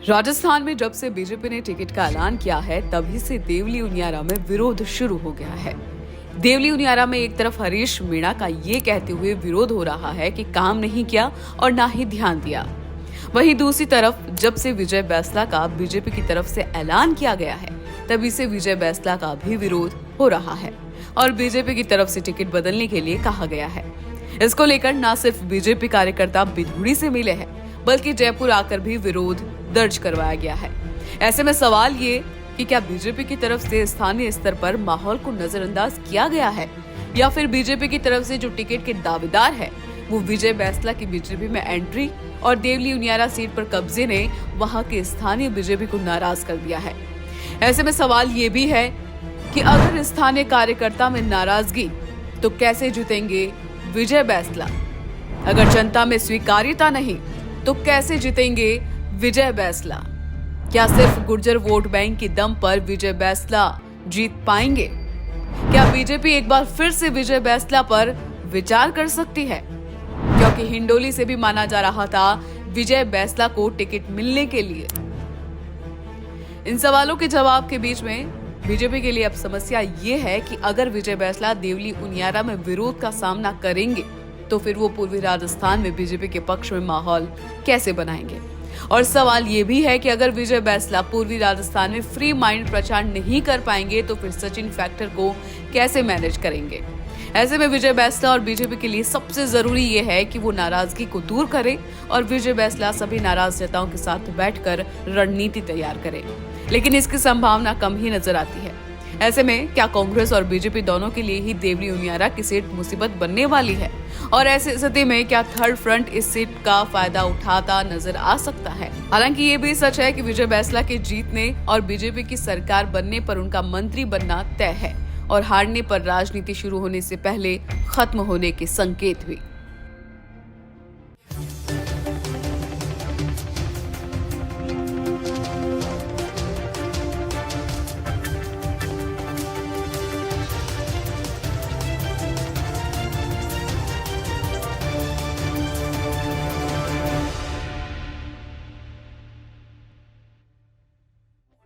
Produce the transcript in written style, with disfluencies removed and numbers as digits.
राजस्थान में जब से बीजेपी ने टिकट का ऐलान किया है तभी से देवली उनियारा में विरोध शुरू हो गया है। देवली उनियारा में एक तरफ हरीश मीणा का ये कहते हुए विरोध हो रहा है कि काम नहीं किया और ना ही ध्यान दिया, वहीं दूसरी तरफ जब से विजय बैंसला का बीजेपी की तरफ से ऐलान किया गया है तभी से विजय बैंसला का भी विरोध हो रहा है और बीजेपी की तरफ से टिकट बदलने के लिए कहा गया है। इसको लेकर न सिर्फ बीजेपी कार्यकर्ता बिधूड़ी से मिले हैं बल्कि जयपुर आकर भी विरोध दर्ज करवाया गया है। ऐसे में सवाल ये कि क्या बीजेपी की तरफ से स्थानीय स्तर पर माहौल को नजरअंदाज किया गया है या फिर बीजेपी की तरफ से जो टिकट के दावेदार है वो विजय बैंसला की बीजेपी में एंट्री और देवली उनियारा सीट पर कब्जे ने वहां के स्थानीय बीजेपी को नाराज कर दिया है। ऐसे में सवाल ये भी है कि अगर स्थानीय कार्यकर्ता में नाराजगी तो कैसे जीतेंगे विजय बैंसला। अगर जनता में स्वीकार्यता नहीं तो कैसे जीतेंगे विजय बैंसला। क्या सिर्फ गुर्जर वोट बैंक के दम पर विजय बैंसला जीत पाएंगे? क्या बीजेपी एक बार फिर से विजय बैंसला पर विचार कर सकती है? क्योंकि हिंडोली से भी माना जा रहा था विजय बैंसला को टिकट मिलने के लिए। इन सवालों के जवाब के बीच में बीजेपी के लिए अब समस्या ये है कि अगर विजय बैंसला देवली उनियारा में विरोध का सामना करेंगे तो फिर वो पूर्वी राजस्थान में बीजेपी के पक्ष में माहौल कैसे बनाएंगे। और सवाल ये भी है कि अगर विजय बैंसला पूर्वी राजस्थान में फ्री माइंड प्रचार नहीं कर पाएंगे तो फिर सचिन फैक्टर को कैसे मैनेज करेंगे। ऐसे में विजय बैंसला और बीजेपी के लिए सबसे जरूरी ये है कि वो नाराजगी को दूर करे और विजय बैंसला सभी नाराज नेताओं के साथ बैठकर रणनीति तैयार करे, लेकिन इसकी संभावना कम ही नजर आती है। ऐसे में क्या कांग्रेस और बीजेपी दोनों के लिए ही देवली उनियारा की सीट मुसीबत बनने वाली है और ऐसी स्थिति में क्या थर्ड फ्रंट इस सीट का फायदा उठाता नजर आ सकता है। हालांकि ये भी सच है कि विजय बैंसला के जीतने और बीजेपी की सरकार बनने पर उनका मंत्री बनना तय है और हारने पर राजनीति शुरू होने से पहले खत्म होने के संकेत भी।